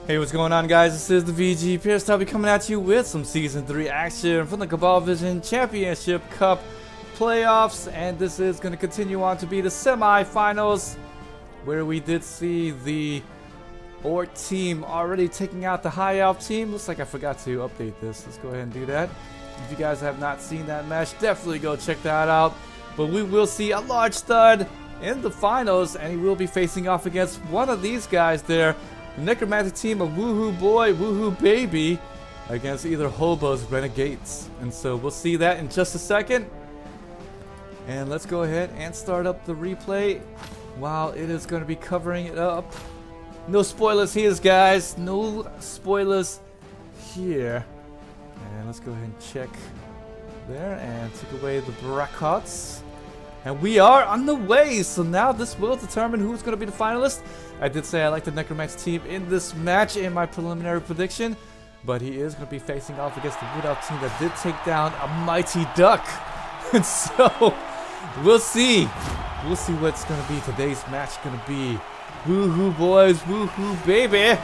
Hey, what's going on, guys? This is the VG Pierce. I'll be coming at you with some Season 3 action from the Cabal Vision Championship Cup playoffs, and this is going to continue on to be the semifinals, where we did see the Orc team already taking out the High Elf team. Looks like I forgot to update this. Let's go ahead and do that. If you guys have not seen that match, definitely go check that out. But we will see a large stud in the finals, and he will be facing off against one of these guys there. The Necromantic team of WoohooBoy, WoohooBaby against either Holba's Renegades. And so we'll see that in just a second. And let's go ahead and start up the replay while it is going to be covering it up. No spoilers here, guys. No spoilers here. And let's go ahead and check there and take away the brackets. And we are on the way, so now this will determine who's going to be the finalist. I did say I like the Necromantics team in this match in my preliminary prediction, but he is going to be facing off against the Wood Elf team that did take down a mighty duck. And so, we'll see. We'll see what's going to be today's match going to be. Woohoo boys, woohoo baby.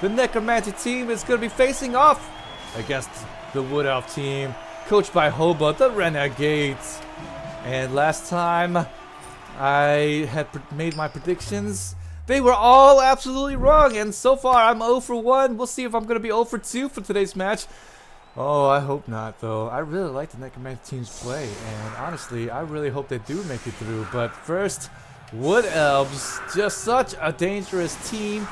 The Necromantic team is going to be facing off against the Wood Elf team, coached by Holba, the Renegades. And last time I had made my predictions, they were all absolutely wrong. And so far I'm 0 for 1. We'll see if I'm going to be 0 for 2 for today's match. Oh, I hope not, though. I really like the Necromantic team's play. And honestly, I really hope they do make it through. But first, Wood Elves, just such a dangerous team.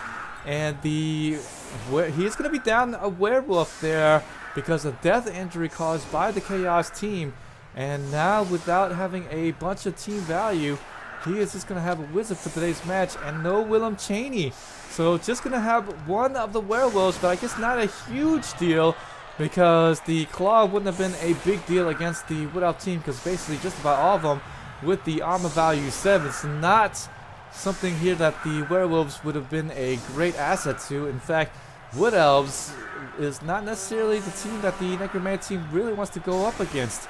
And he's going to be down a Werewolf there because of death injury caused by the Chaos team. And now, without having a bunch of team value, he is just going to have a Wizard for today's match and no Willem Cheney. So just going to have one of the Werewolves, but I guess not a huge deal because the Claw wouldn't have been a big deal against the Wood Elf team because basically just about all of them with the armor value 7. It's not something here that the Werewolves would have been a great asset to. In fact, Wood Elves is not necessarily the team that the Necromantic team really wants to go up against.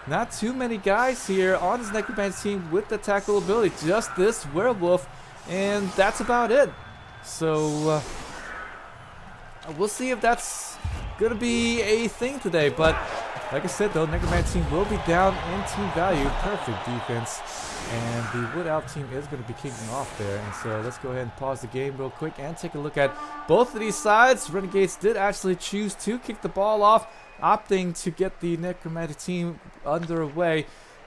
Not too many guys here on this Necromantic team with the tackle ability. Just this Werewolf, and that's about it. So, we'll see if that's going to be a thing today. But, like I said, though, Necromantic team will be down in team value. Perfect defense. And the Wood Elf team is going to be kicking off there. And so, let's go ahead and pause the game real quick and take a look at both of these sides. Renegades did actually choose to kick the ball off, opting to get the Necromantic team underway.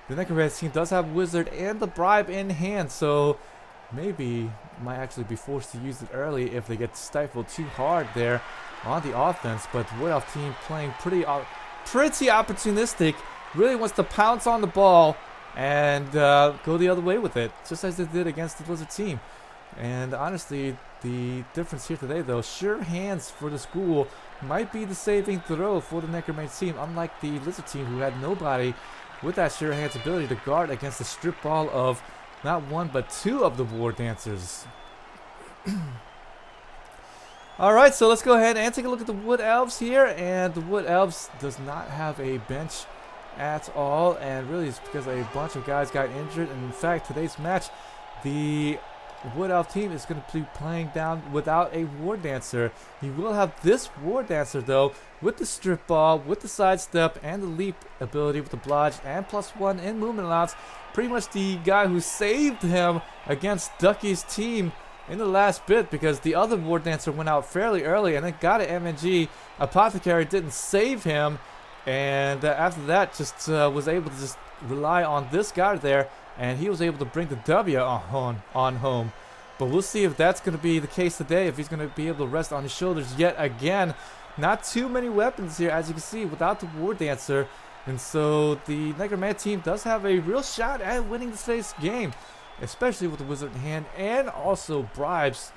The Necromantic team does have Wizard and the Bribe in hand, so maybe might actually be forced to use it early if they get stifled too hard there on the offense. But the Wood Elf team playing pretty opportunistic, really wants to pounce on the ball and go the other way with it, just as they did against the Lizard team. And honestly, the difference here today, though, sure hands for the school might be the saving throw for the Necromantic team, unlike the Lizard team who had nobody with that sure hands ability to guard against the strip ball of not one but two of the Wardancers. Alright, so let's go ahead and take a look at the Wood Elves here. And the Wood Elves does not have a bench at all, and really it's because a bunch of guys got injured. And in fact, today's match, the Wood Elf team is going to be playing down without a Wardancer. He will have this Wardancer, though, with the strip ball, with the sidestep, and the leap ability with the blodge, and +1 in movement allowance. Pretty much the guy who saved him against Ducky's team in the last bit, because the other Wardancer went out fairly early and then got an MNG. Apothecary didn't save him, and after that just was able to just rely on this guy there, and he was able to bring the W on home. But we'll see if that's going to be the case today, if he's going to be able to rest on his shoulders yet again. Not too many weapons here, as you can see, without the Wardancer. And so the Necromantic team does have a real shot at winning today's game, especially with the Wizard in hand, and also bribes.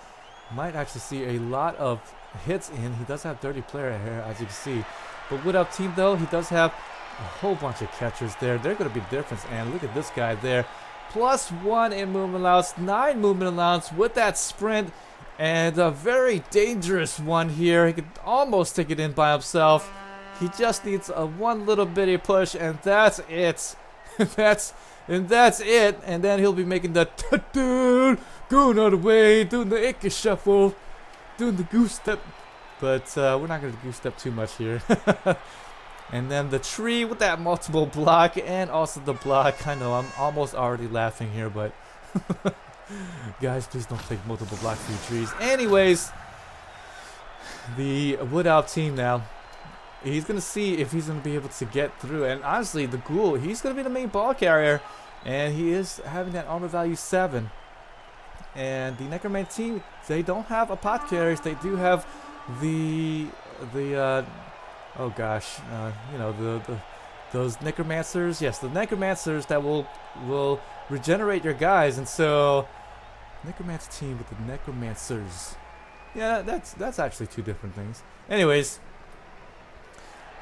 Might actually see a lot of hits in. He does have dirty player here, as you can see. But Wood Elf team, though, he does have a whole bunch of catchers there. They're going to be the difference. And look at this guy there. +1 in movement allowance, 9 movement allowance with that sprint. And a very dangerous one here. He could almost take it in by himself. He just needs a one little bitty push, and that's it. that's it. And then he'll be making the going all the way, doing the Icky shuffle. doing the goose step. But we're not going to goose step too much here. And then the tree with that multiple block and also the block. I know I'm almost already laughing here, but guys, please don't take multiple blocks for your trees. Anyways, the Wood Elf team now. He's going to see if he's going to be able to get through. And honestly, the Ghoul, he's going to be the main ball carrier. And he is having that armor value 7. And the Necromantic team, they don't have a pot carriers. They do have oh gosh, you know, those necromancers. Yes, the necromancers that will regenerate your guys. And so necromancer team with the necromancers. Yeah, that's actually 2 different things. Anyways,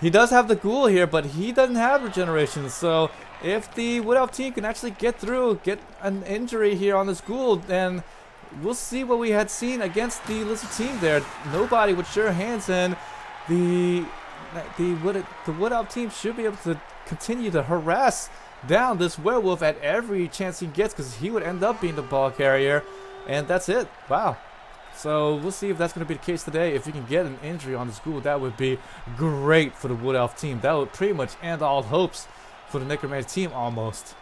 he does have the Ghoul here, but he doesn't have regeneration. So if the Wood Elf team can actually get through, get an injury here on this Ghoul, then we'll see what we had seen against the Lizard team there. Nobody with sure hands, and the Wood Elf team should be able to continue to harass down this Werewolf at every chance he gets, because he would end up being the ball carrier, and that's it. Wow. So we'll see if that's going to be the case today. If you can get an injury on this Ghoul, that would be great for the Wood Elf team. That would pretty much end all hopes for the Necromantic team almost.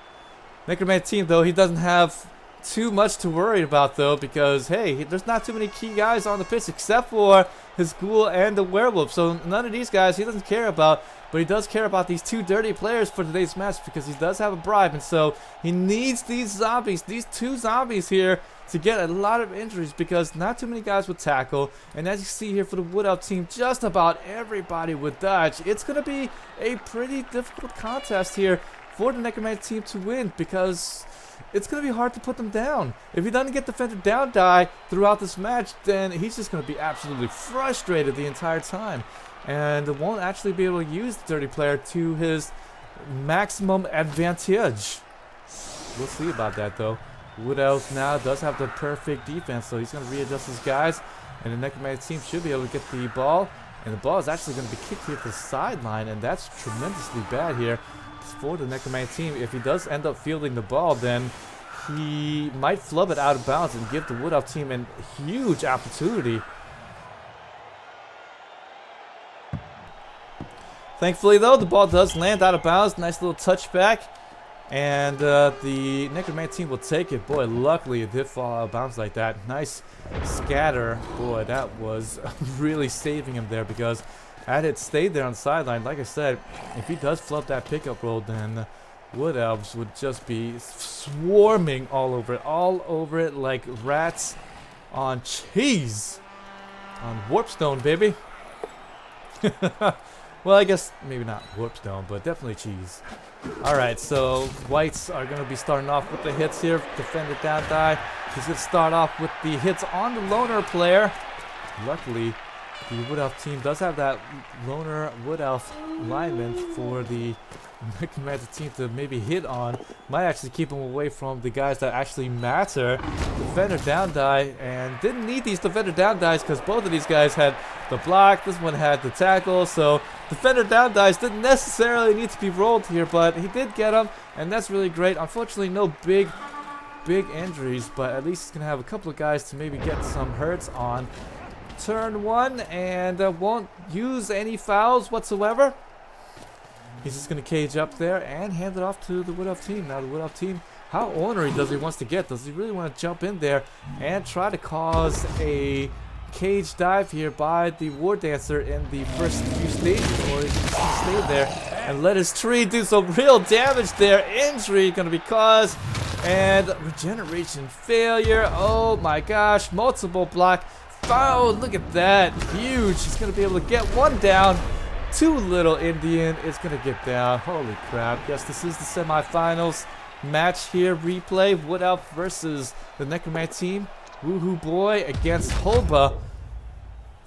Necromantic team, though, he doesn't have too much to worry about, though, because hey, there's not too many key guys on the pitch except for his Ghoul and the Werewolf. So none of these guys he doesn't care about, but he does care about these 2 dirty players for today's match, because he does have a bribe, and so he needs these zombies, these 2 zombies here, to get a lot of injuries, because not too many guys would tackle. And as you see here for the Wood Elf team, just about everybody would dodge. It's going to be a pretty difficult contest here for the Necromantic team to win, because it's going to be hard to put them down. If he doesn't get defender down die throughout this match, then he's just going to be absolutely frustrated the entire time, and won't actually be able to use the dirty player to his maximum advantage. We'll see about that, though. Wood Elf now does have the perfect defense, so he's going to readjust his guys, and the Necromantic team should be able to get the ball, and the ball is actually going to be kicked here to the sideline, and that's tremendously bad here for the Necromantic team. If he does end up fielding the ball, then he might flub it out of bounds and give the Wood Elf team a huge opportunity. Thankfully, though, the ball does land out of bounds. Nice little touchback. And the Necromantic team will take it. Boy, luckily it did fall out of bounds like that. Nice scatter. Boy, that was really saving him there, because had it stayed there on the sideline, like I said, if he does flub that pickup roll, then Wood Elves would just be swarming all over it like rats on cheese. On warpstone, baby. Well, I guess maybe not warpstone, but definitely cheese. Alright, so Whites are going to be starting off with the hits here. Defender down die. He's going to start off with the hits on the loner player. Luckily, the Wood Elf team does have that loner Wood Elf lineman for the Necromantic team to maybe hit on. Might actually keep him away from the guys that actually matter. Defender down die, and didn't need these defender down dies because both of these guys had the block. This one had the tackle, so defender down dies didn't necessarily need to be rolled here, but he did get them, and that's really great. Unfortunately, no big injuries, but at least he's gonna have a couple of guys to maybe get some hurts on turn 1, and won't use any fouls whatsoever. He's just going to cage up there and hand it off to the Wood Elf team. Now the Wood Elf team, how ornery does he wants to get? Does he really want to jump in there and try to cause a cage dive here by the Wardancer in the first few stages? Or is he just going to stay there and let his tree do some real damage there? Injury going to be caused, and regeneration failure. Oh my gosh, multiple block. Oh, look at that. Huge. He's going to be able to get one down. Too little Indian is going to get down. Holy crap. Yes, this is the semifinals match here. Replay. Wood Elf versus the Necromantic team. WoohooBoy against Holba.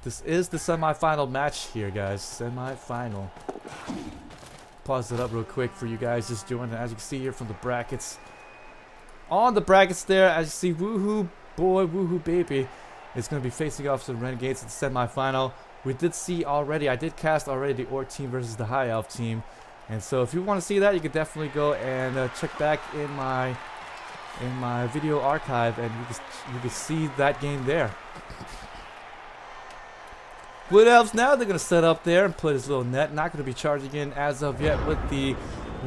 This is the semifinal match here, guys. Semifinal. Pause it up real quick for you guys just joining. As you can see here from the brackets. On the brackets there, as you see, WoohooBoy, WoohooBaby is going to be facing off to the Renegades in the semifinal. We did see already, I did cast already the Orc team versus the High Elf team. And so if you want to see that, you can definitely go and check back in my video archive, and you can see that game there. Wood Elves now, they're going to set up there and put his little net. Not going to be charging in as of yet with the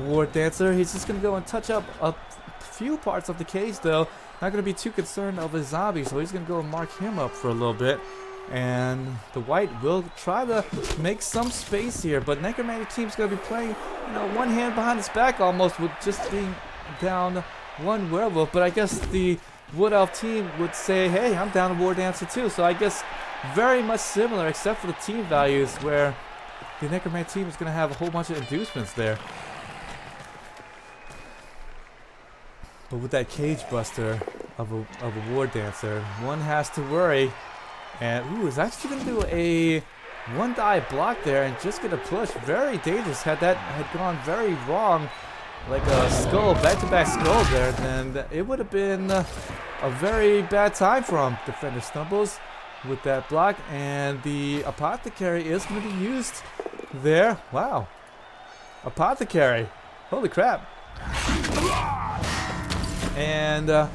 Wardancer. He's just going to go and touch up a few parts of the cage, though. Not going to be too concerned of his zombie, so he's going to go and mark him up for a little bit. And the white will try to make some space here, but Necromantic team's going to be playing, you know, one hand behind his back almost, with just being down one werewolf. But I guess the Wood Elf team would say, hey, I'm down a Wardancer too. So I guess very much similar, except for the team values, where the Necromantic team is going to have a whole bunch of inducements there. But with that cage buster of a Wardancer, one has to worry. And ooh, is actually going to do a one die block there and just get a push. Very dangerous. Had that had gone very wrong, like a skull, back-to-back skull there, then it would have been a very bad time for him. Defender stumbles with that block, and the Apothecary is going to be used there. Wow. Apothecary. Holy crap. And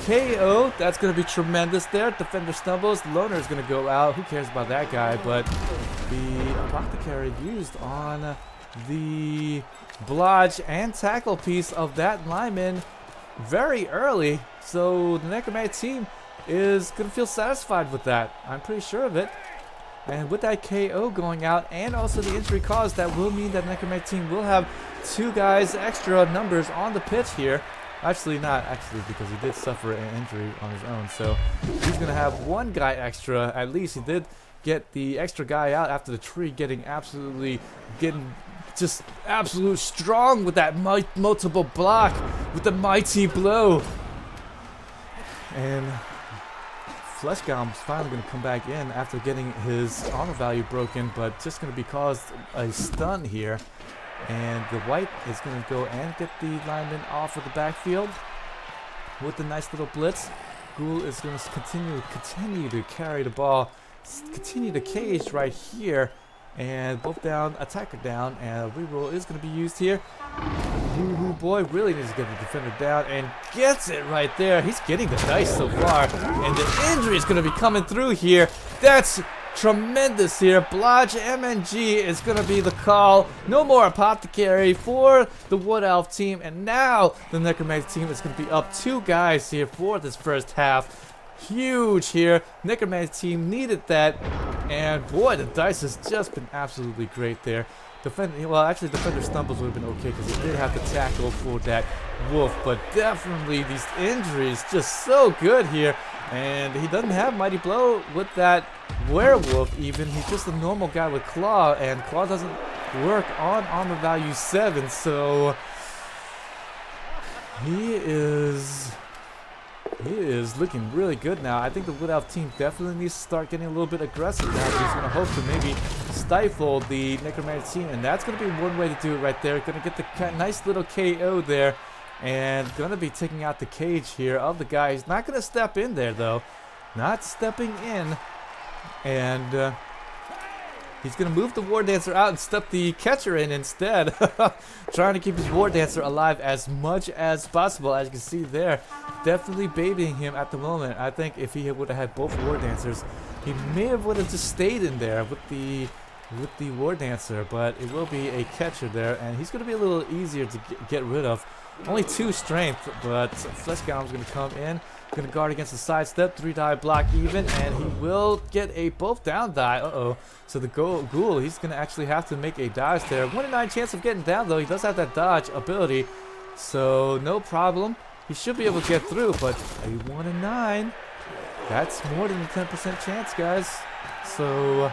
KO, that's going to be tremendous there. Defender stumbles. Loner is going to go out. Who cares about that guy? But the Apothecary used on the blodge and tackle piece of that lineman very early. So the Necromantic team is going to feel satisfied with that. I'm pretty sure of it. And with that KO going out and also the injury caused, that will mean that the Necromantic team will have two guys extra numbers on the pitch here. Actually not, because he did suffer an injury on his own. So he's going to have one guy extra. At least he did get the extra guy out after the tree getting just absolute strong with that multiple block with the mighty blow. And Fleshgom's finally going to come back in after getting his armor value broken, but just going to be caused a stun here. And the white is going to go and get the lineman off of the backfield with a nice little blitz. Ghoul is going to continue to carry the ball, continue to cage right here. And both down, attacker down, and a reroll is going to be used here. WoohooBoy really needs to get the defender down and gets it right there. He's getting the dice so far, and the injury is going to be coming through here. That's tremendous here. Blodge MNG is going to be the call. No more Apothecary for the Wood Elf team, and now the Necromantic team is going to be up two guys here for this first half. Huge here. Necromantic team needed that, and boy, the dice has just been absolutely great there. Defender stumbles would have been okay because he did have to tackle for that wolf, but definitely these injuries just so good here. And he doesn't have mighty blow with that werewolf even. He's just a normal guy with claw, and claw doesn't work on armor value 7, so he is looking really good now. I think the Wood Elf team definitely needs to start getting a little bit aggressive now. He's going to hope to maybe stifle the Necromantic team, and that's going to be one way to do it right there. Going to get the nice little KO there, and going to be taking out the cage here of the guy. He's not going to step in there, though. Not stepping in. And he's going to move the Wardancer out and step the catcher in instead. Trying to keep his Wardancer alive as much as possible. As you can see there, definitely babying him at the moment. I think if he would have had both Wardancers, he would have just stayed in there with the Wardancer. But it will be a catcher there, and he's going to be a little easier to get rid of. Only 2 strength, but Fleshgom's going to come in. Going to guard against the sidestep, 3-die block even, and he will get a both down die. So the Ghoul, he's going to actually have to make a dodge there. 1 in 9 chance of getting down, though. He does have that dodge ability, so no problem. He should be able to get through, but a 1 in 9, that's more than a 10% chance, guys. So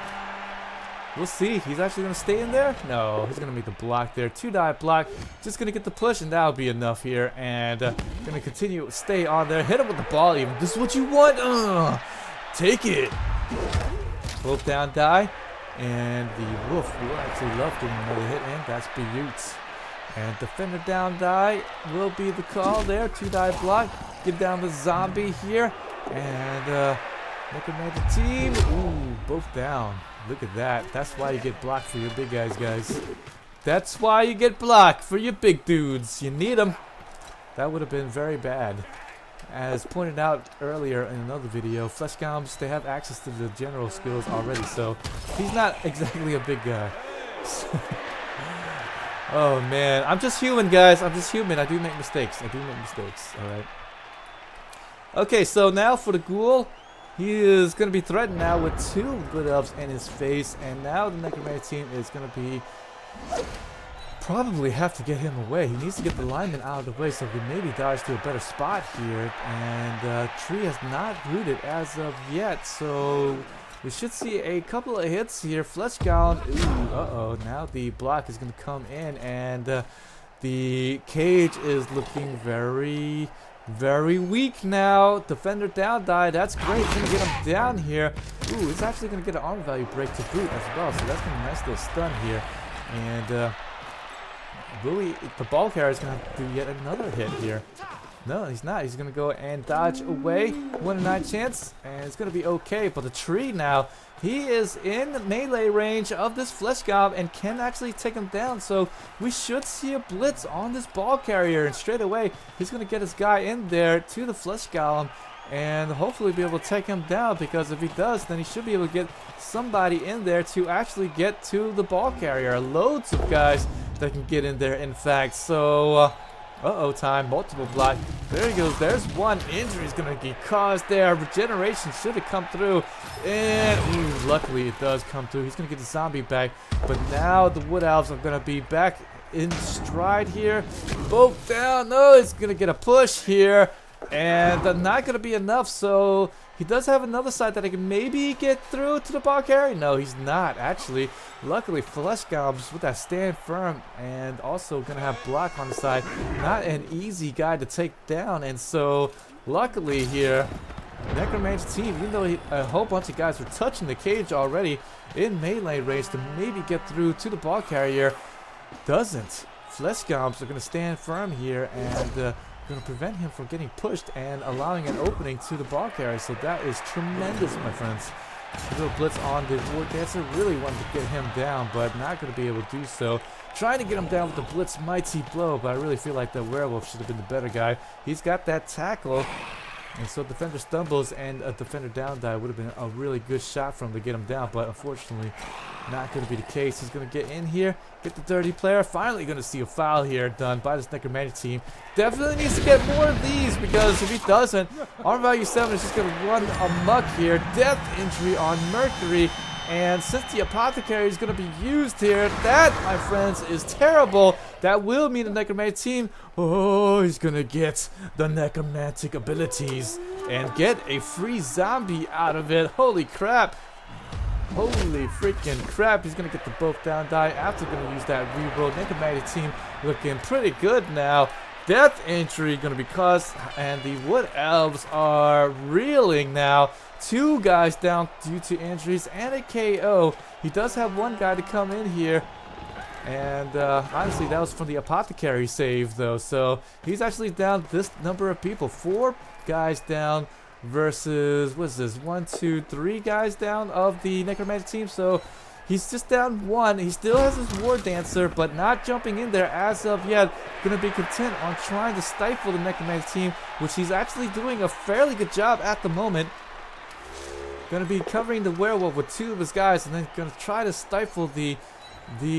we'll see. He's actually going to stay in there? No, he's going to make the block there. 2-die block. Just going to get the push, and that'll be enough here. And going to continue, stay on there. Hit him with the ball even. This is what you want. Take it. Both down die. And the Wolf will actually love getting another hit in. That's Beaut. And defender down die will be the call there. 2-die block. Get down the zombie here. And Necromantic team. Ooh, both down. Look at that. That's why you get blocked for your big guys. That's why you get blocked for your big dudes. You need them. That would have been very bad As pointed out earlier in another video, Flesh Golems, they have access to the general skills already, so he's not exactly a big guy. Oh man, I'm just human, guys. I'm just human. I do make mistakes. Alright. Okay, so now for the Ghoul. He is going to be threatened now with 2 Good Elves in his face, and now the Necromantic team is going to be probably have to get him away. He needs to get the lineman out of the way so he maybe dives to a better spot here, and Tree has not rooted as of yet, so we should see a couple of hits here. Flesh Golem, ooh, now the block is going to come in, and the cage is looking very weak now. Defender down die. That's great. Gonna get him down here. Ooh, it's actually gonna get an armor value break to boot as well. So that's gonna be a nice little stun here. And Louis, the ball carrier, is gonna have to do yet another hit here. No, he's not. He's gonna go and dodge away. 1 in 9 chance, and it's gonna be okay. But the Tree now, he is in melee range of this Flesh Golem and can actually take him down. So we should see a blitz on this ball carrier, and straight away he's gonna get his guy in there to the Flesh Golem and hopefully be able to take him down, because if he does, then he should be able to get somebody in there to actually get to the ball carrier. Loads of guys that can get in there, in fact. So time, multiple block. There he goes. There's one. Injury is going to be caused there. Regeneration should have come through. And, ooh, luckily it does come through. He's going to get the zombie back. But now the Wood Elves are going to be back in stride here. Both down. No, it's going to get a push here. And not going to be enough. So he does have another side that he can maybe get through to the ball carry. No, he's not, actually. Luckily, Flesh Golems with that stand firm and also going to have block on the side. Not an easy guy to take down. And so, luckily here, Necromantic team, even though a whole bunch of guys were touching the cage already in melee range to maybe get through to the ball carrier, doesn't. Flesh Golems are going to stand firm here and going to prevent him from getting pushed and allowing an opening to the ball carrier. So that is tremendous, my friends. A little blitz on the Wardancer. Really wanted to get him down, but not going to be able to do so. Trying to get him down with the blitz mighty blow, but I really feel like the Werewolf should have been the better guy. He's got that tackle. And so defender stumbles, and a defender down die would have been a really good shot for him to get him down, but unfortunately not going to be the case. He's going to get in here, get the dirty player. Finally going to see a foul here done by this Necromantic team. Definitely needs to get more of these, because if he doesn't, armor value 7 is just going to run amok here. Death injury on Mercury. And since the Apothecary is going to be used here, that, my friends, is terrible. That will mean the Necromantic team, oh, he's going to get the Necromantic abilities and get a free zombie out of it. Holy crap. Holy freaking crap. He's going to get the both down die after going to use that reroll. Necromantic team looking pretty good now. Death injury going to be caused, and the Wood Elves are reeling now. 2 guys down due to injuries and a KO. He does have one guy to come in here. And honestly, that was from the Apothecary save, though. So he's actually down this number of people. 4 guys down versus, what is this? 1, 2, 3 guys down of the Necromantic team. So he's just down 1. He still has his Wardancer, but not jumping in there as of yet. Going to be content on trying to stifle the Necromantic team, which he's actually doing a fairly good job at the moment. Going to be covering the Werewolf with 2 of his guys, and then going to try to stifle the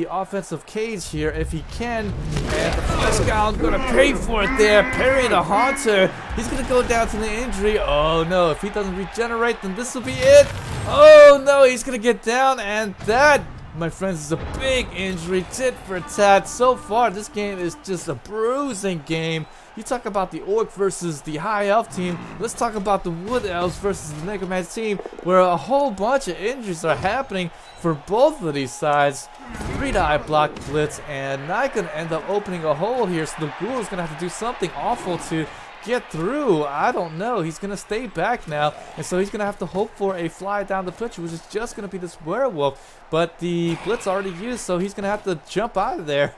offensive cage here if he can. And the Flesh Golem going to pay for it there. Parry the Haunter. He's going to go down to the injury. Oh no, if he doesn't regenerate, then this will be it. Oh no, he's going to get down, and that, my friends, is a big injury. Tit for tat. So far, this game is just a bruising game. You talk about the Orc versus the High Elf team. Let's talk about the Wood Elves versus the Necromantic team, where a whole bunch of injuries are happening for both of these sides. 3-die block blitz, and not going to end up opening a hole here, so the Ghoul is going to have to do something awful to get through. I don't know. He's going to stay back now, and so he's going to have to hope for a fly down the pitch, which is just going to be this Werewolf. But the blitz already used, so he's going to have to jump out of there.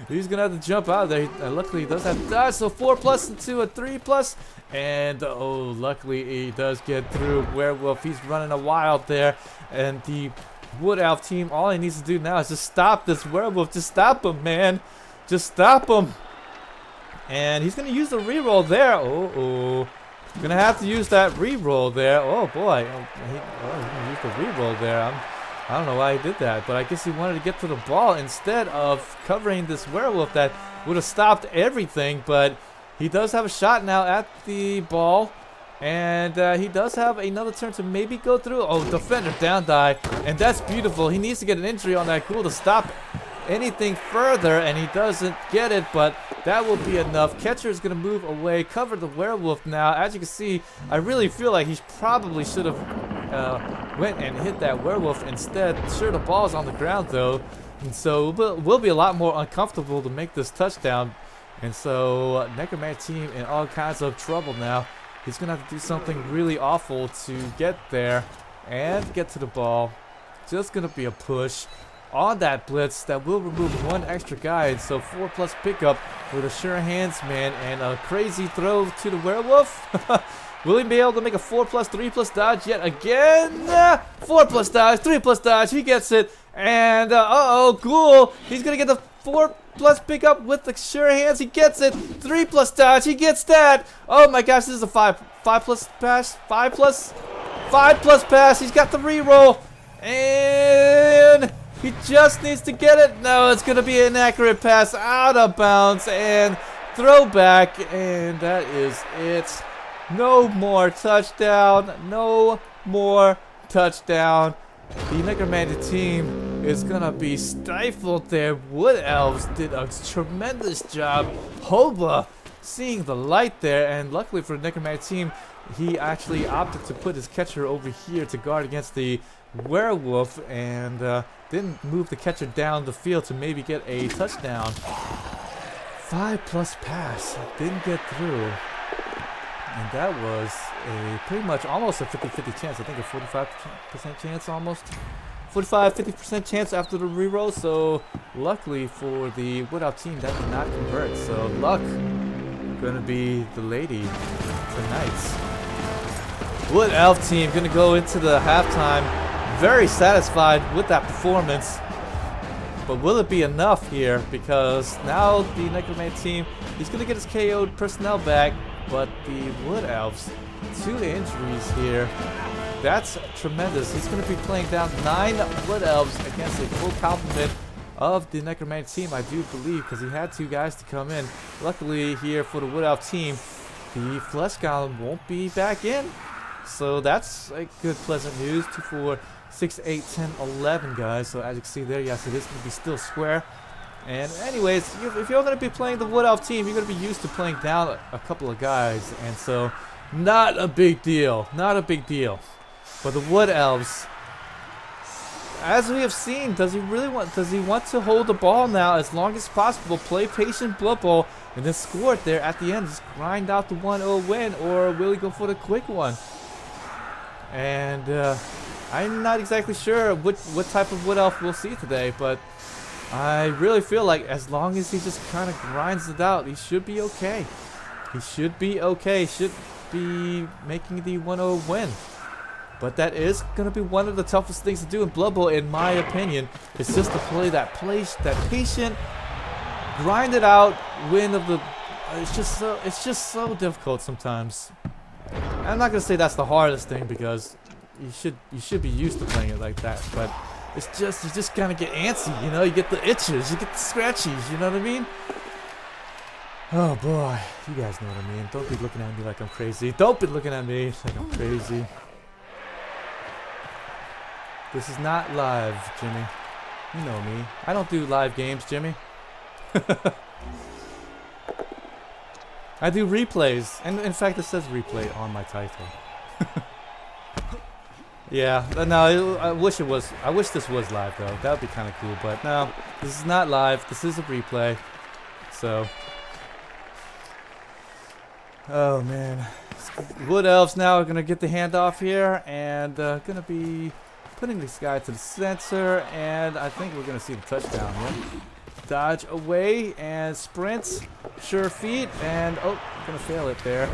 He's going to have to jump out of there. Luckily, he does have to die, so 4+ into a 3+. And, oh, luckily, he does get through. Werewolf, he's running a wild there. And the Wood Elf team, all he needs to do now is just stop this Werewolf. Just stop him, man. Just stop him. And he's gonna use the reroll there. Oh. Gonna have to use that reroll there. Oh boy. He's gonna use the reroll there. I don't know why he did that, but I guess he wanted to get to the ball instead of covering this werewolf that would have stopped everything. But he does have a shot now at the ball. And he does have another turn to maybe go through. Oh, defender down die. And that's beautiful. He needs to get an injury on that ghoul to stop anything further. And he doesn't get it, but that will be enough. Catcher is going to move away, cover the werewolf now. As you can see, I really feel like he probably should have went and hit that werewolf instead. Sure, the ball's on the ground, though. And so we'll be a lot more uncomfortable to make this touchdown. And so Necromantic team in all kinds of trouble now. He's going to have to do something really awful to get there and get to the ball. Just going to be a push on that blitz that will remove one extra guy. And so 4+ pickup with a sure hands man and a crazy throw to the werewolf. Will he be able to make a 4+, 3+ dodge yet again? 4+ dodge, 3+ dodge. He gets it. And Ghoul. He's going to get the 4+ pickup with the sure hands. He gets it. 3+ dodge. He gets that. Oh my gosh, this is a 5+ pass. 5+ pass. He's got the reroll. And he just needs to get it. No, it's going to be an inaccurate pass out of bounds and throwback. And that is it. No more touchdown. No more touchdown. The Necromantic team is going to be stifled there. Wood Elves did a tremendous job. Holba seeing the light there. And luckily for the Necromantic team, he actually opted to put his catcher over here to guard against the werewolf. And didn't move the catcher down the field to maybe get a touchdown. 5+ pass. Didn't get through. And that was a pretty much almost a 50-50 chance. I think a 45% chance almost. 45-50% chance after the reroll. So luckily for the Wood Elf team, that did not convert. So luck gonna be the lady tonight. Wood Elf team gonna go into the halftime very satisfied with that performance. But will it be enough here? Because now the Necromantic team, he's gonna get his KO'd personnel back. But the Wood Elves, 2 injuries here. That's tremendous. He's going to be playing down 9 Wood Elves against a full complement of the Necromantic team, I do believe, because he had 2 guys to come in. Luckily here for the Wood Elf team, the Flesh Golem won't be back in. So that's a good, pleasant news. 2, 4, 6, 8, 10, 11 guys. So as you can see there, yes, it is going to be still square. And anyways, if you're going to be playing the Wood Elf team, you're going to be used to playing down a couple of guys. And so, not a big deal. Not a big deal. But the Wood Elves, as we have seen, does he want to hold the ball now as long as possible, play patient Blood Bowl, and then score it there at the end, just grind out the 1-0 win, or will he go for the quick one? And I'm not exactly sure what type of Wood Elf we'll see today, but I really feel like as long as he just kind of grinds it out, he should be okay. He should be okay. Should be making the 1-0 win. But that is going to be one of the toughest things to do in Blood Bowl, in my opinion. It's just to play that patient, grind it out win of the. It's just so difficult sometimes. I'm not going to say that's the hardest thing, because you should be used to playing it like that, but. It's just, you just kind of get antsy, you know, you get the itches, you get the scratchies, you know what I mean? Oh boy, you guys know what I mean. Don't be looking at me like I'm crazy. Don't be looking at me like I'm crazy. This is not live, Jimmy. You know me. I don't do live games, Jimmy. I do replays, and in fact it says replay on my title. Yeah, no, I wish it was. I wish this was live though. That would be kind of cool. But no, this is not live. This is a replay. So, oh man, Wood Elves now are gonna get the handoff here, and gonna be putting this guy to the center, and I think we're gonna see the touchdown here. Dodge away and sprint, sure feet, and oh, gonna fail it there.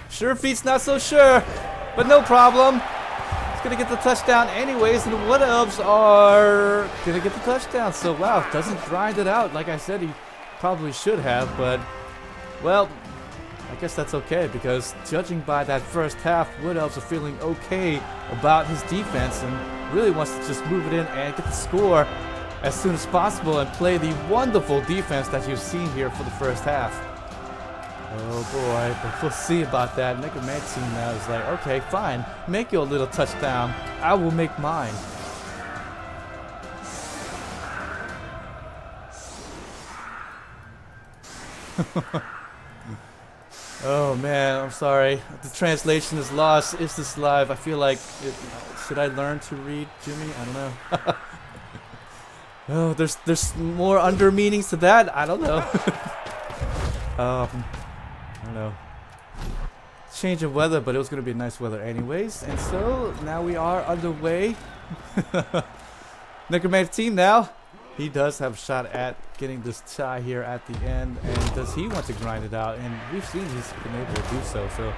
Sure feet's not so sure, but no problem. Gonna get the touchdown anyways, and the Wood Elves are gonna get the touchdown. So wow, doesn't grind it out like I said he probably should have, but Well, I guess that's okay, because judging by that first half, Wood Elves are feeling okay about his defense and really wants to just move it in and get the score as soon as possible and play the wonderful defense that you've seen here for the first half. Oh boy, but we'll see about that. Necromantic team now is like, okay, fine, make your little touchdown. I will make mine. Oh man, I'm sorry. The translation is lost. Is this live? I feel like should I learn to read, Jimmy? I don't know. Oh, there's more under meanings to that. I don't know. I don't know. Change of weather, but it was gonna be nice weather anyways. And so now we are underway. Necromantic team now. He does have a shot at getting this tie here at the end, and does he want to grind it out? And we've seen he's been able to do so. So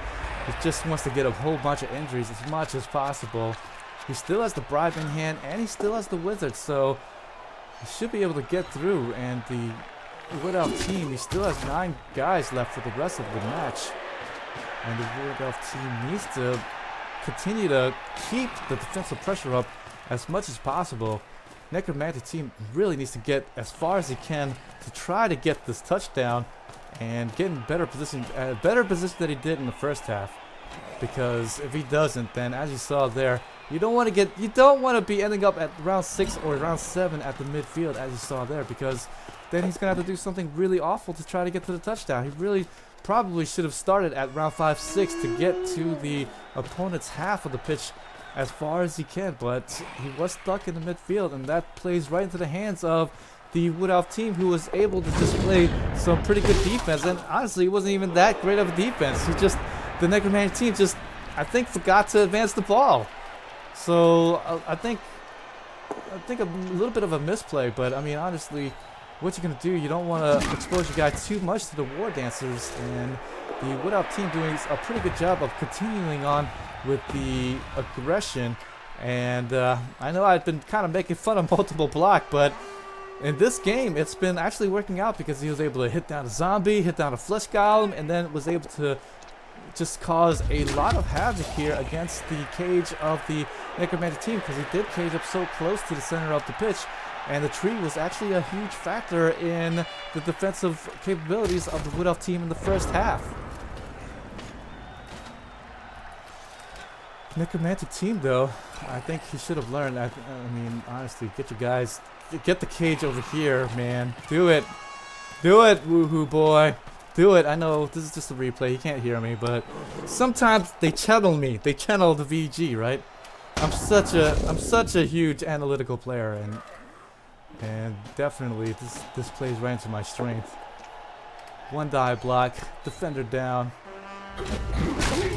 he just wants to get a whole bunch of injuries as much as possible. He still has the bribe in hand, and he still has the wizard, so he should be able to get through. And the Wood Elf team, he still has 9 guys left for the rest of the match, and the Wood Elf team needs to continue to keep the defensive pressure up as much as possible. Necromantic team really needs to get as far as he can to try to get this touchdown and get in better position than he did in the first half. Because if he doesn't, then as you saw there, you don't want to be ending up at round 6 or round 7 at the midfield, as you saw there, because then he's gonna have to do something really awful to try to get to the touchdown. He really probably should have started at round 5, 6 to get to the opponent's half of the pitch as far as he can, but he was stuck in the midfield, and that plays right into the hands of the Wood Elf team, who was able to display some pretty good defense. And honestly, it wasn't even that great of a defense. The Necromantic team just, I think, forgot to advance the ball. So I think a little bit of a misplay, but I mean, honestly, what you're gonna do, you don't want to expose your guy too much to the Wardancers, and the Wood Elf team doing a pretty good job of continuing on with the aggression. And I know I've been kind of making fun of multiple block, but in this game it's been actually working out, because he was able to hit down a zombie, hit down a flesh golem, and then was able to just cause a lot of havoc here against the cage of the Necromantic team, because he did cage up so close to the center of the pitch, and the tree was actually a huge factor in the defensive capabilities of the Wood Elf team in the first half. Necromantic team, though, I think he should have learned. I mean, honestly, get the cage over here, man. Do it, WoohooBoy, do it. I know this is just a replay; he can't hear me, but sometimes they channel me. They channel the VG, right? I'm such a huge analytical player, and definitely this plays right into my strength. One die block, defender down.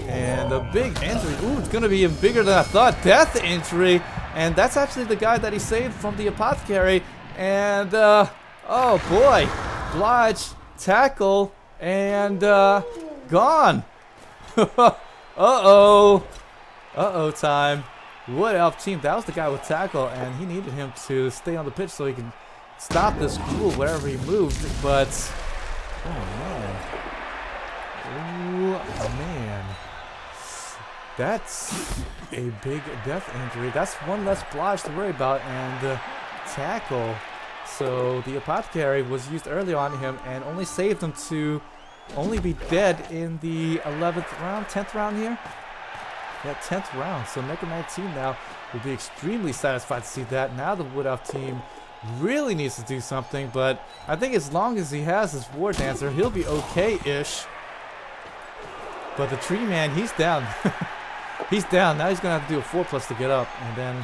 And a big injury. Ooh, it's gonna be even bigger than I thought. Death injury, and that's actually the guy that he saved from the apothecary. And oh boy, Blige tackle and gone. Uh-oh time. Wood Elf team, that was the guy with tackle, and he needed him to stay on the pitch so he can stop this ghoul wherever he moved. But oh man. Oh man, that's a big death injury. That's one less Blige to worry about, and tackle. So the apothecary was used early on him and only saved him to only be dead in the 11th round, 10th round here. Yeah, 10th round. So Necromantic team now will be extremely satisfied to see that. Now the Wood Elf team really needs to do something, but I think as long as he has his Wardancer, he'll be okay-ish. But the tree man, he's down. He's down. Now he's gonna have to do a 4+ to get up, and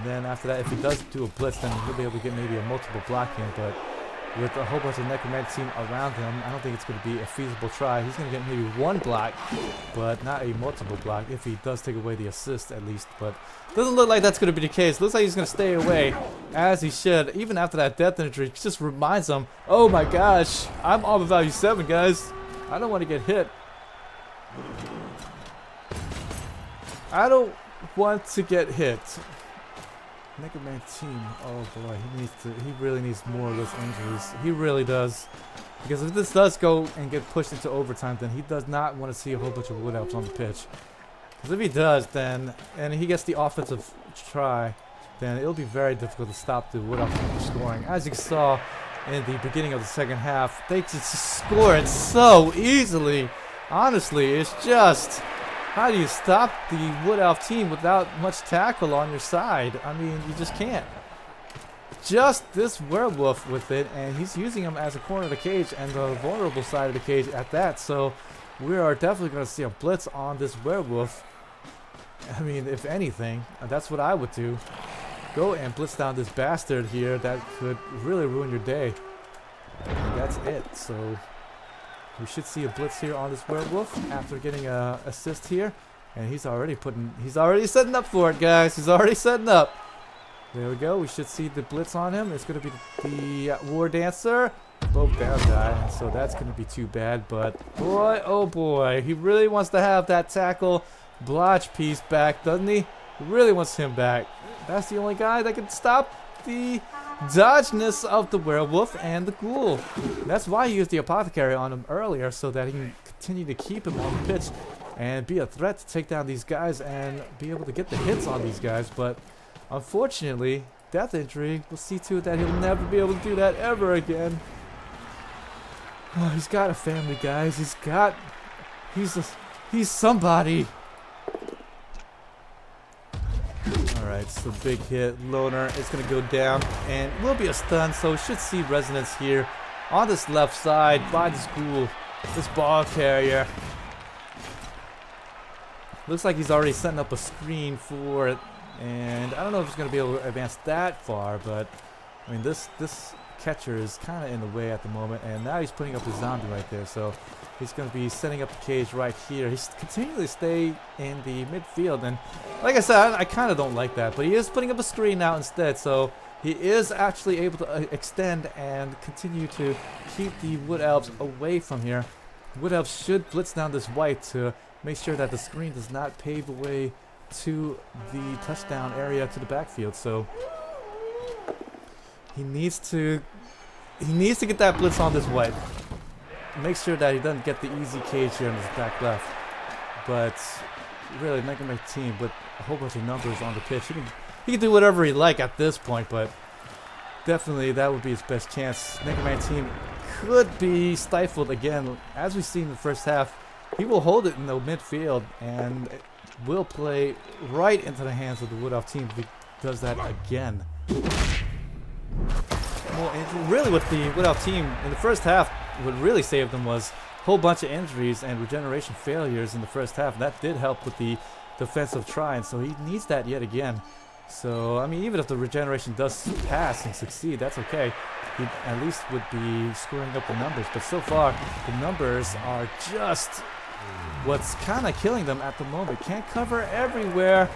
then after that, if he does do a blitz, then he'll be able to get maybe a multiple block in. But with a whole bunch of Necromantic team around him, I don't think it's gonna be a feasible try. He's gonna get maybe one block, but not a multiple block. If he does take away the assist, at least. But doesn't look like that's gonna be the case. Looks like he's gonna stay away, as he should. Even after that death injury, it just reminds him, oh my gosh, I'm armor value 7, guys. I don't want to get hit. I don't want to get hit. Necromantic team. Oh boy, he really needs more of those injuries. He really does. Because if this does go and get pushed into overtime, then he does not want to see a whole bunch of Wood Elves on the pitch. Because if he does, then, and he gets the offensive try, then it'll be very difficult to stop the Wood Elves from scoring. As you saw in the beginning of the second half, they just score it so easily. Honestly, it's just, how do you stop the Wood Elf team without much tackle on your side? I mean, you just can't. Just this Werewolf with it, and he's using him as a corner of the cage and the vulnerable side of the cage at that. So we are definitely going to see a blitz on this Werewolf. I mean, if anything, that's what I would do. Go and blitz down this bastard here. That could really ruin your day. And that's it. So we should see a blitz here on this Werewolf after getting a assist here. And he's already setting up for it, guys. He's already setting up. There we go. We should see the blitz on him. It's going to be the Wardancer. Both down guy. So that's going to be too bad. But boy, oh boy. He really wants to have that tackle blotch piece back, doesn't he? He really wants him back. That's the only guy that can stop the dodgeness of the Werewolf and the Ghoul. That's why he used the Apothecary on him earlier, so that he can continue to keep him on the pitch and be a threat to take down these guys and be able to get the hits on these guys. But unfortunately, death injury will see to it that he'll never be able to do that ever again. Oh, he's got a family, guys. He's somebody. Alright, so big hit. Loner is going to go down and will be a stun, so should see resonance here on this left side by this Ghoul, this ball carrier. Looks like he's already setting up a screen for it, and I don't know if he's going to be able to advance that far, but I mean, this catcher is kind of in the way at the moment, and now he's putting up a zombie right there, so he's going to be setting up the cage right here. He's continually stay in the midfield, and like I said, I kind of don't like that, but he is putting up a screen now instead, so he is actually able to extend and continue to keep the Wood Elves away from here. Wood Elves should blitz down this white to make sure that the screen does not pave the way to the touchdown area to the backfield, so he needs to get that blitz on this white. Make sure that he doesn't get the easy cage here in his back left. But really, Necromantic team with a whole bunch of numbers on the pitch. He can do whatever he like at this point, but definitely that would be his best chance. Necromantic team could be stifled again. As we've seen in the first half, he will hold it in the midfield and will play right into the hands of the Wood Elf team if he does that again. Well, really with the Wood Elf team, in the first half, what really saved them was a whole bunch of injuries and regeneration failures in the first half. That did help with the defensive try, and so he needs that yet again. So, I mean, even if the regeneration does pass and succeed, that's okay. He at least would be screwing up the numbers. But so far, the numbers are just what's kind of killing them at the moment. Can't cover everywhere.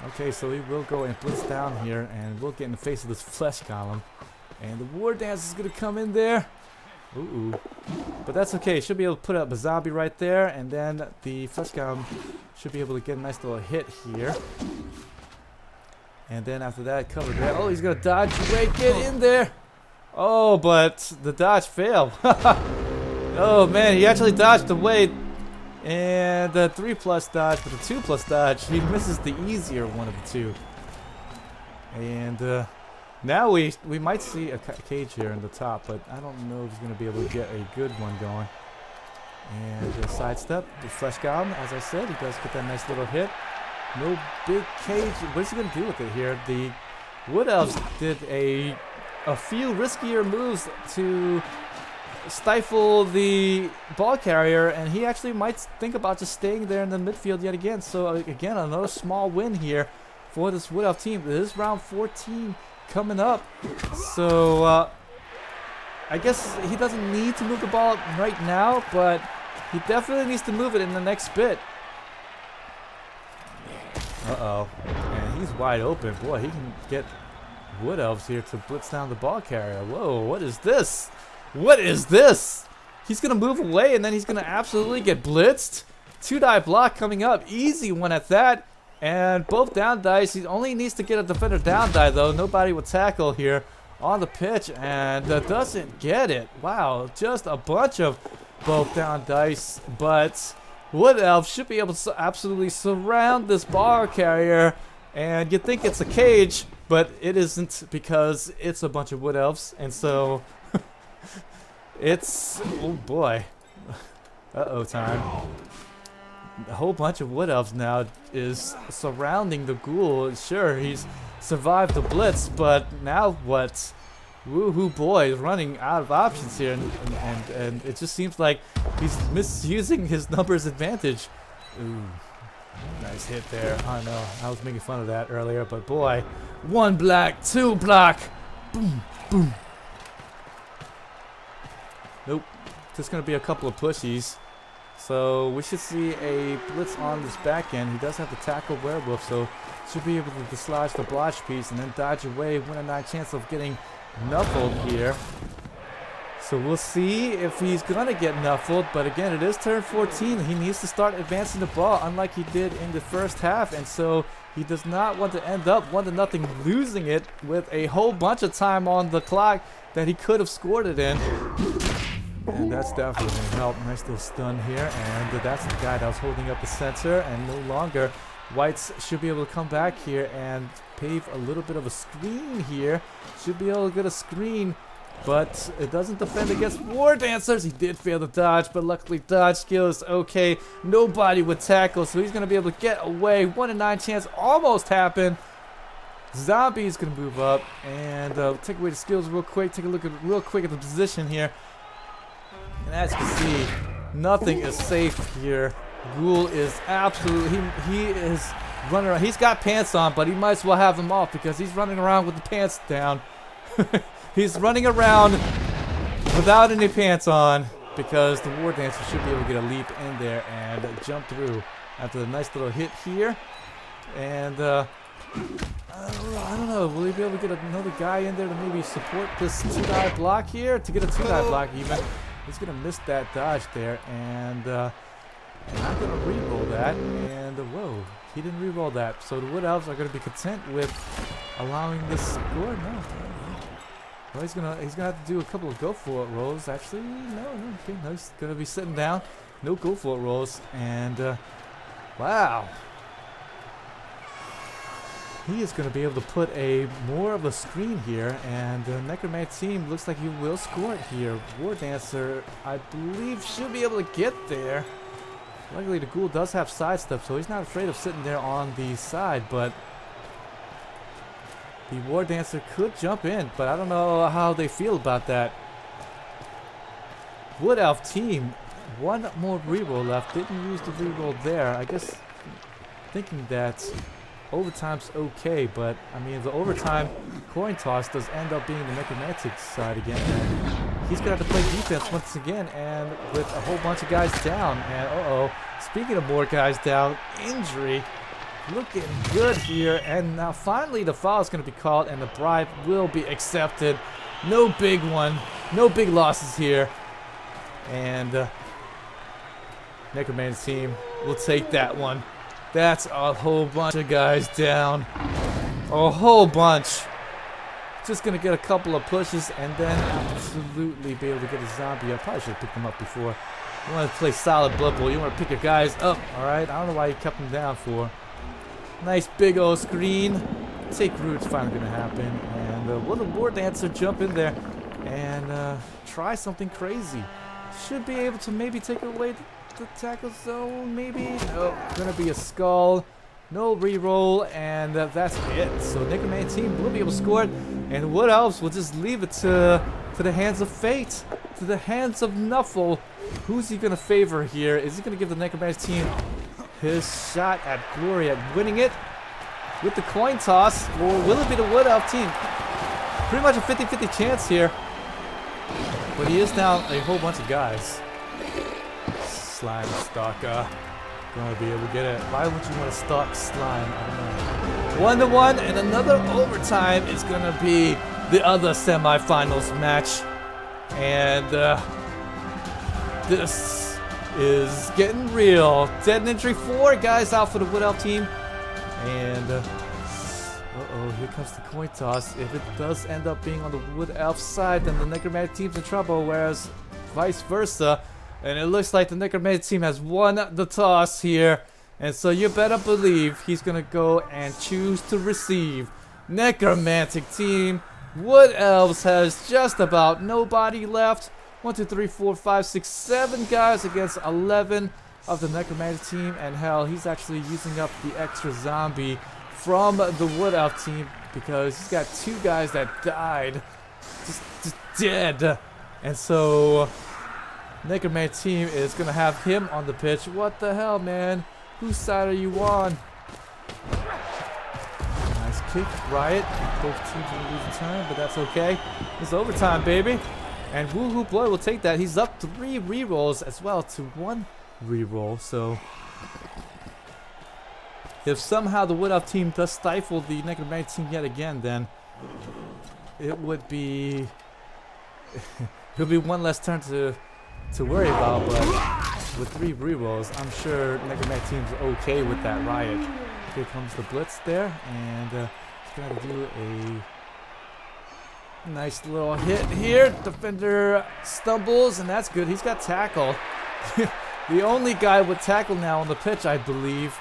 Okay, so he will go and blitz down here, and we'll get in the face of this flesh column. And the Wardancer is going to come in there. Ooh. But that's okay. Should be able to put up a zombie right there, and then the flesh column should be able to get a nice little hit here. And then after that, cover that. Oh, he's going to dodge. Wait, get in there. Oh, but the dodge failed. Oh, man, he actually dodged away. And the 3+ dodge, but the 2+ dodge, he misses the easier one of the two. And now we might see a cage here in the top, but I don't know if he's going to be able to get a good one going. And a sidestep, the flesh golem, as I said, he does get that nice little hit. No big cage. What is he going to do with it here? The Wood Elves did a few riskier moves to stifle the ball carrier, and he actually might think about just staying there in the midfield yet again. So again, another small win here for this Wood Elf team. This is round 14 coming up, so I guess he doesn't need to move the ball right now, but he definitely needs to move it in the next bit. Uh-oh, and he's wide open. Boy, he can get Wood Elves here to blitz down the ball carrier. Whoa, what is this? What is this? He's going to move away, and then he's going to absolutely get blitzed. 2-die block coming up. Easy one at that. And both down dice. He only needs to get a defender down die though. Nobody would tackle here on the pitch, and doesn't get it. Wow, just a bunch of both down dice. But Wood Elf should be able to absolutely surround this ball carrier. And you'd think it's a cage, but it isn't, because it's a bunch of Wood Elves. And so it's, oh boy, uh-oh time. A whole bunch of Wood Elves now is surrounding the ghoul. Sure, he's survived the blitz, but now what? WoohooBoy is running out of options here, and it just seems like he's misusing his numbers advantage. Ooh, nice hit there. I know, I was making fun of that earlier, but boy, 1 black, 2 block, boom, boom. Nope, just gonna be a couple of pushies. So we should see a blitz on this back end. He does have to tackle Werewolf, so should be able to dislodge the blotch piece and then dodge away. 1 in 9 chance of getting nuffled here. So we'll see if he's gonna get nuffled. But again, it is turn 14. He needs to start advancing the ball, unlike he did in the first half. And so he does not want to end up 1-0 losing it with a whole bunch of time on the clock that he could have scored it in. And that's definitely going to help. Nice little stun here. And that's the guy that was holding up the center. And no longer. Whites should be able to come back here and pave a little bit of a screen here. Should be able to get a screen. But it doesn't defend against Wardancers. He did fail to dodge, but luckily dodge skill is okay. Nobody would tackle, so he's going to be able to get away. 1 in 9 chance almost happened. Zombie's going to move up. And take away the skills real quick. Take a look real quick at the position here. And as you can see, nothing is safe here. Ghoul is absolutely, he is running around. He's got pants on, but he might as well have them off because he's running around with the pants down. He's running around without any pants on because the Wardancer should be able to get a leap in there and jump through after the nice little hit here. And I don't know, will he be able to get another guy in there to maybe support this 2-die block here? To get a 2-die block even. He's going to miss that dodge there, and not going to re-roll that, and whoa, he didn't re-roll that. So the Wood Elves are going to be content with allowing this score. No. Well, he's gonna have to do a couple of go for it rolls. Actually, no, okay, no, he's going to be sitting down. No go for it rolls, and wow. He is going to be able to put more of a screen here, and the Necromantic team looks like he will score it here. Wardancer, I believe, should be able to get there. Luckily, the Ghoul does have side step, so he's not afraid of sitting there on the side, but the Wardancer could jump in, but I don't know how they feel about that. Wood Elf team, 1 more reroll left. Didn't use the reroll there. I guess thinking that overtime's okay, but I mean the overtime coin toss does end up being the Necromantic side again. And he's gonna have to play defense once again, and with a whole bunch of guys down. And speaking of more guys down, injury looking good here. And now finally the foul is gonna be called, and the bribe will be accepted. No big one, no big losses here, and Necromantic team will take that one. That's a whole bunch of guys down. A whole bunch. Just going to get a couple of pushes and then absolutely be able to get a zombie up. Probably should have picked them up before. You want to play solid Blood Bowl. You want to pick your guys up, alright? I don't know why you kept them down for. Nice big old screen. Take root's finally going to happen. And will the Wardancer jump in there and try something crazy? Should be able to maybe take away the tackle zone, maybe. No, gonna be a skull. No reroll, and that's it. So Necromantic team will be able to score it, and Wood Elves will just leave it to the hands of fate, to the hands of Nuffle. Who's he gonna favor here? Is he gonna give the Necromantic team his shot at glory, at winning it with the coin toss, or will it be the Wood Elf team? Pretty much a 50-50 chance here, but he is down a whole bunch of guys. Slime Stalker. Gonna be able to get it. Why would you want to stalk Slime? I don't know. 1-1, and another overtime is gonna be the other semifinals match. And this is getting real. Dead and injury, 4 guys out for the Wood Elf team. And uh-oh, here comes the coin toss. If it does end up being on the Wood Elf side, then the Necromantic team's in trouble, whereas vice versa. And it looks like the Necromantic team has won the toss here. And so you better believe he's gonna go and choose to receive. Necromantic team, Wood Elves has just about nobody left. 1, 2, 3, 4, 5, 6, 7 guys against 11 of the Necromantic team. And hell, he's actually using up the extra zombie from the Wood Elf team because he's got 2 guys that died. Just dead. And so Necromantic team is gonna have him on the pitch. What the hell, man? Whose side are you on? Nice kick, Riot. Both teams are losing time, but that's okay. It's overtime, baby. And WoohooBoy will take that. He's up 3 rerolls as well to 1 reroll. So if somehow the Wood Elf team does stifle the Necromantic team yet again, then it would be one less turn to worry about. But with 3 rerolls, I'm sure Necromantic team's okay with that Riot. Here comes the blitz there, and he's going to do a nice little hit here. Defender stumbles, and that's good. He's got tackle. The only guy with tackle now on the pitch, I believe.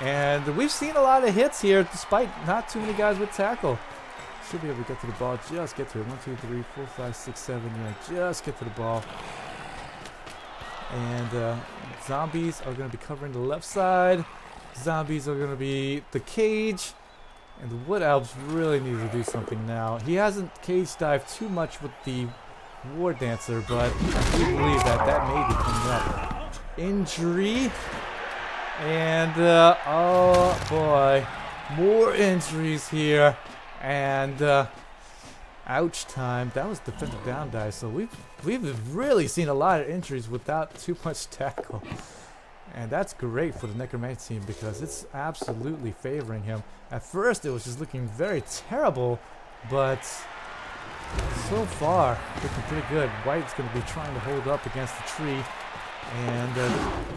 And we've seen a lot of hits here, despite not too many guys with tackle. Should be able to get to the ball. Just get to it. 1, 2, 3, 4, 5, 6, 7. Yeah, just get to the ball. And zombies are going to be covering the left side. Zombies are going to be the cage. And the Wood Elves really need to do something now. He hasn't cage dived too much with the Wardancer, but I do believe that may be coming up. Injury. And, oh boy. More injuries here. And, ouch time. That was defender down die. So we've really seen a lot of injuries without too much tackle. And that's great for the Necromantic team because it's absolutely favoring him. At first it was just looking very terrible, but so far looking pretty good. White's going to be trying to hold up against the tree. And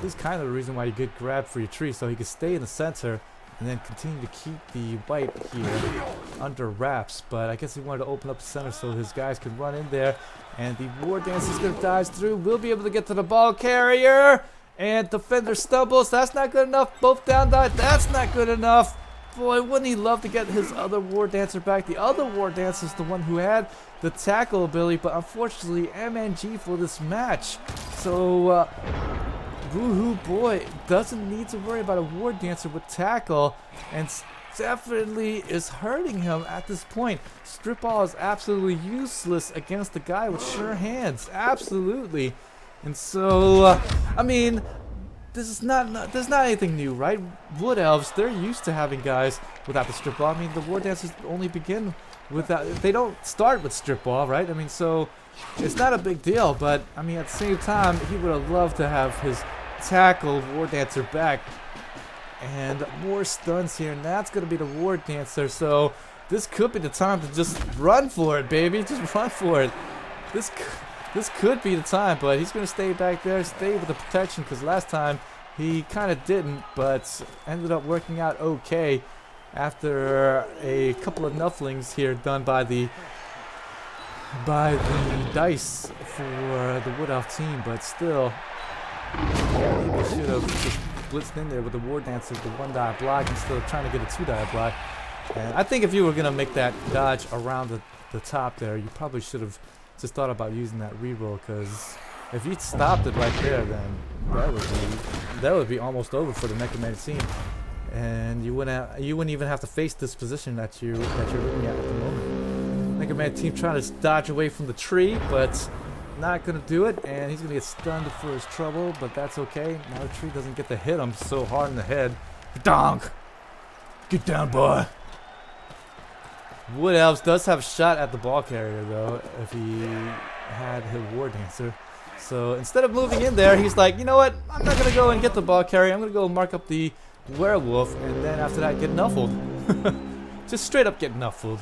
this is kind of the reason why you get grabbed for your tree, so he can stay in the center and then continue to keep the White here under wraps. But I guess he wanted to open up the center so his guys could run in there. And the Wardancer is going to dive through. We'll be able to get to the ball carrier. And defender stumbles. That's not good enough. Both down die. That's not good enough. Boy, wouldn't he love to get his other Wardancer back. The other Wardancer is the one who had the tackle ability, but unfortunately MNG for this match. So WoohooBoy doesn't need to worry about a Wardancer with tackle, and definitely is hurting him at this point. Strip ball is absolutely useless against the guy with sure hands. Absolutely. And so, I mean, there's not anything new, right? Wood Elves, they're used to having guys without the strip ball. I mean, the Wardancers only begin with that. They don't start with strip ball, right? I mean, so it's not a big deal. But, I mean, at the same time, he would have loved to have his tackle Wardancer back. And more stuns here, and that's going to be the Wardancer. So this could be the time to just run for it, baby. Just run for it. This could be the time, but he's going to stay back there, stay with the protection, because last time he kind of didn't, but ended up working out okay after a couple of nufflings here done by the dice for the Wood Elf team. But still, maybe should have just blitzed in there with the Wardancer, the 1-die block, instead of trying to get a 2-die block. And I think if you were going to make that dodge around the top there, you probably should have just thought about using that reroll, because if you stopped it right there, then that would be almost over for the Necromantic team, and you wouldn't even have to face this position that you're looking at the moment. Necromantic team trying to dodge away from the tree, but not gonna do it, and he's gonna get stunned for his trouble, but that's okay. Now the tree doesn't get to hit him so hard in the head. Donk! Get down, boy! Wood Elves does have a shot at the ball carrier, though, if he had his Wardancer. So instead of moving in there, he's like, you know what? I'm not going to go and get the ball carrier. I'm going to go mark up the Werewolf, and then after that, get nuffled. Just straight up get nuffled.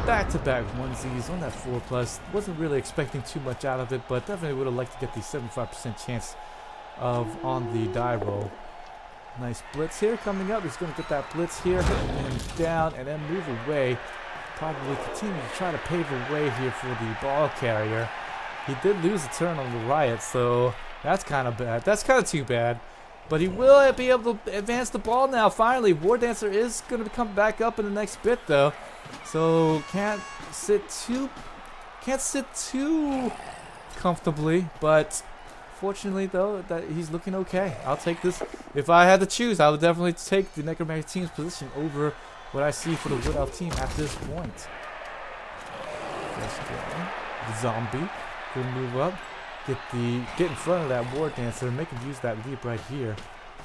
Back-to-back onesies on that 4+. Wasn't really expecting too much out of it, but definitely would have liked to get the 75% chance of on the die roll. Nice blitz here coming up. He's going to get that blitz here, hit him down, and then move away. Probably continue to try to pave a way here for the ball carrier. He did lose a turn on the riot, so that's kind of bad. That's kind of too bad. But he will be able to advance the ball now, finally. Wardancer is going to come back up in the next bit, though. So can't sit too comfortably, but fortunately, though, that he's looking okay. I'll take this. If I had to choose, I would definitely take the Necromantic team's position over what I see for the Wood Elf team at this point. Let's go. The zombie will move up, get in front of that Wardancer, make him use that leap right here.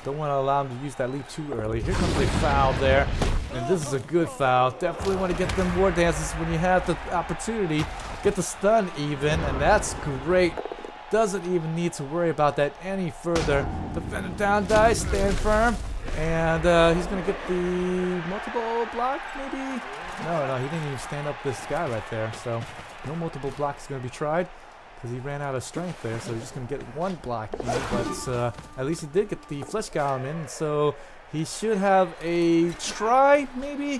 Don't want to allow him to use that leap too early. Here comes a foul there, and this is a good foul. Definitely want to get them Wardancers when you have the opportunity. Get the stun even, and that's great. Doesn't even need to worry about that any further. Defender down, dice, stand firm, and he's gonna get the multiple block, maybe? No, he didn't even stand up this guy right there. So no multiple block is gonna be tried because he ran out of strength there. So he's just gonna get one block in, but at least he did get the flesh golem in. So he should have a try, maybe,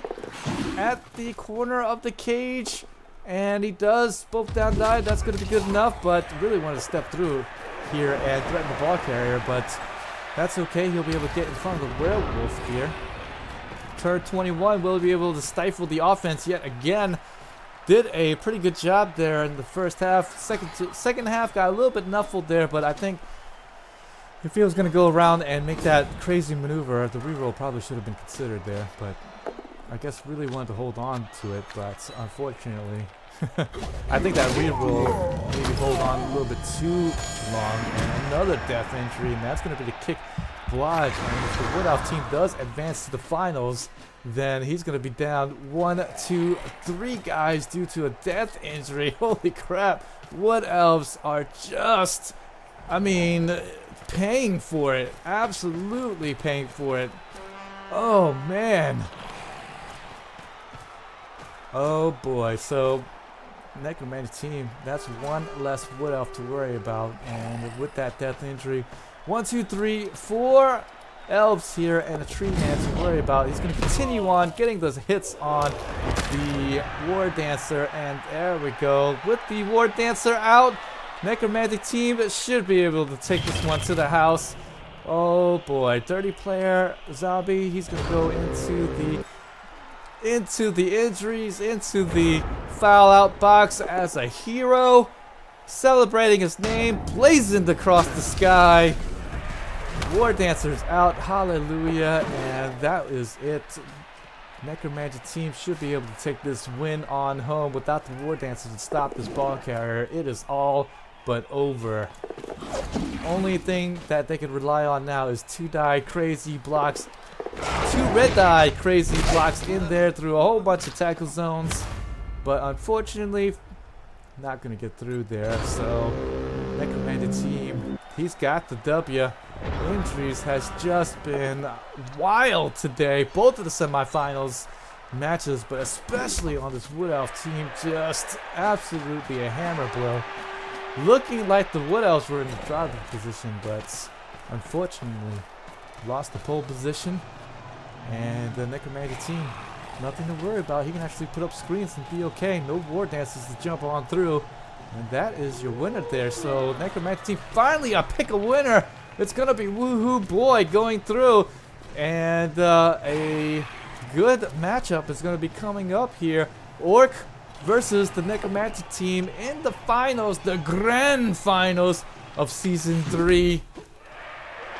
at the corner of the cage. And he does. Both down died. That's going to be good enough, but really wanted to step through here and threaten the ball carrier, but that's okay. He'll be able to get in front of the Werewolf here. Turn 21 will be able to stifle the offense yet again. Did a pretty good job there in the first half. Second half got a little bit nuffled there, but I think if he was going to go around and make that crazy maneuver, the reroll probably should have been considered there, but I guess really wanted to hold on to it, but unfortunately, I think that reroll maybe hold on a little bit too long, and another death injury, and that's going to be the kick blodge. And if the Wood Elf team does advance to the finals, then he's going to be down 1, 2, 3 guys due to a death injury. Holy crap! Wood Elves are just, I mean, paying for it. Absolutely paying for it. Oh man. Oh boy, so Necromantic team, that's one less Wood Elf to worry about, and with that death injury, 1, 2, 3, 4 Elves here and a tree man to worry about. He's going to continue on getting those hits on the Wardancer, and there we go. With the Wardancer out, Necromantic team should be able to take this one to the house. Oh boy, dirty player zombie, he's going to go into the injuries, into the foul out box as a hero, celebrating his name, blazoned across the sky. Wardancer's out, hallelujah, and that is it. Necromantic team should be able to take this win on home without the Wardancer to stop this ball carrier. It is all but over. Only thing that they can rely on now is 2 die crazy blocks. 2 red die crazy blocks in there through a whole bunch of tackle zones, but unfortunately not gonna get through there. So Necromantic team, he's got the W. Injuries has just been wild today, both of the semifinals matches, but especially on this Wood Elf team, just absolutely a hammer blow. Looking like the Wood Elves were in the driving position, but unfortunately lost the pole position. And the Necromantic team, nothing to worry about. He can actually put up screens and be okay. No Wardancers to jump on through. And that is your winner there. So Necromantic team, finally I pick a winner. It's going to be WoohooBoy going through. And a good matchup is going to be coming up here. Orc versus the Necromantic team in the finals, the grand finals of Season 3.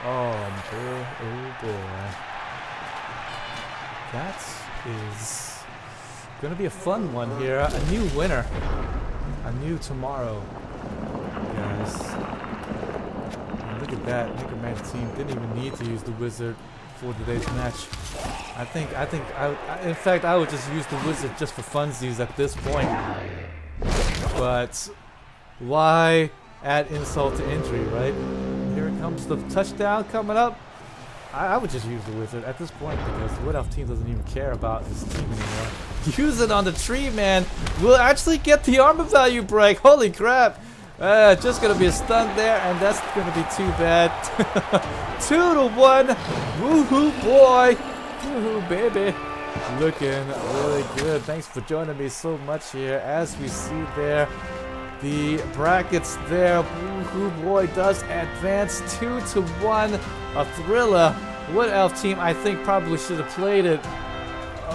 Oh boy, oh boy. That is going to be a fun one here. A new winner. A new tomorrow, guys. And look at that. Necromantic team didn't even need to use the wizard for today's match. In fact, I would just use the wizard just for funsies at this point. But why add insult to injury, right? Here it comes, the touchdown coming up. I would just use the wizard at this point because the Wood Elf team doesn't even care about his team anymore. Use it on the tree, man. We'll actually get the armor value break. Holy crap. Just gonna be a stun there, and that's gonna be too bad. 2-1. WoohooBoy. Woohoo, baby. Looking really good. Thanks for joining me so much here. As we see there, the brackets there. WoohooBoy does advance 2-1. A thriller. Wood Elf team, I think, probably should have played it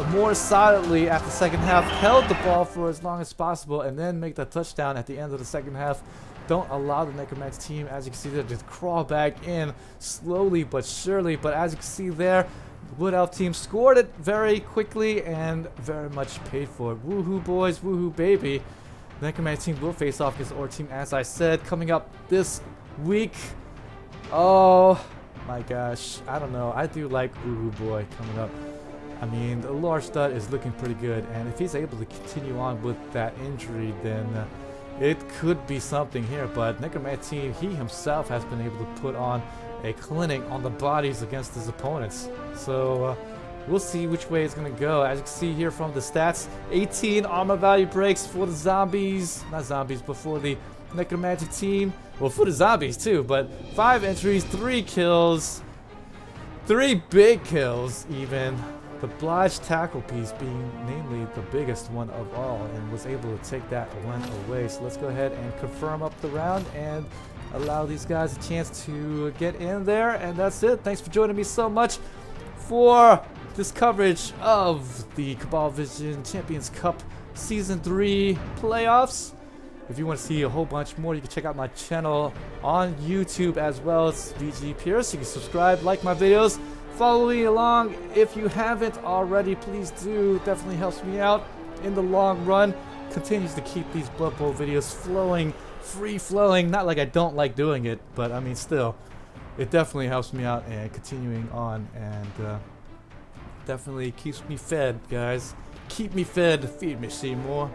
more solidly at the second half. Held the ball for as long as possible and then make the touchdown at the end of the second half. Don't allow the Necromantics team, as you can see there, to crawl back in slowly but surely. But as you can see there, the Wood Elf team scored it very quickly and very much paid for it. Woohoo boys, woohoo baby. The Necromantics team will face off against our team, as I said, coming up this week. Oh my gosh, I don't know. I do like WoohooBoy coming up. I mean, the large stud is looking pretty good, and if he's able to continue on with that injury, then it could be something here. But Necromantic team, he himself has been able to put on a clinic on the bodies against his opponents. So we'll see which way it's going to go. As you can see here from the stats, 18 armor value breaks for the zombies. Not zombies, but for the Necromantic team. Well, for the zombies too, but 5 entries, 3 kills. 3 big kills even. The Blige tackle piece being namely the biggest one of all, and was able to take that one away. So let's go ahead and confirm up the round and allow these guys a chance to get in there. And that's it. Thanks for joining me so much for this coverage of the Cabal Vision Champions Cup Season 3 playoffs. If you want to see a whole bunch more, you can check out my channel on YouTube as well. It's VG Pierce. You can subscribe, like my videos, follow me along. If you haven't already, please do. It definitely helps me out in the long run. Continues to keep these Blood Bowl videos flowing, free flowing. Not like I don't like doing it, but I mean still, it definitely helps me out and continuing on, and definitely keeps me fed, guys. Keep me fed, feed me Seymour.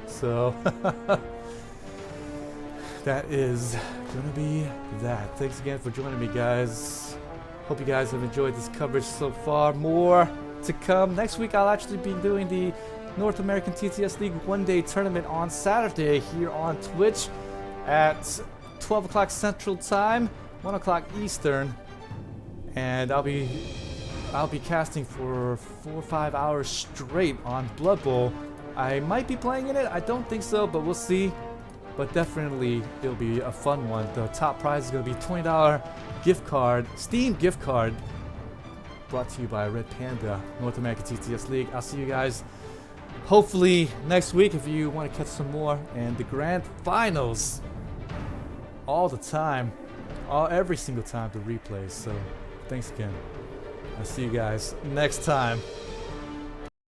So that is gonna be that. Thanks again for joining me, guys. Hope you guys have enjoyed this coverage so far. More to come. Next week I'll actually be doing the North American TTS League one-day tournament on Saturday here on Twitch at 12 o'clock Central Time, 1 o'clock Eastern, and I'll be casting for 4 or 5 hours straight on Blood Bowl. I might be playing in it. I don't think so, but we'll see. But definitely it'll be a fun one. The top prize is going to be $20 gift card, Steam gift card, brought to you by Red Panda, North American TTS League. I'll see you guys hopefully next week if you want to catch some more. And the grand finals all the time, every single time, the replays. So thanks again. I'll see you guys next time.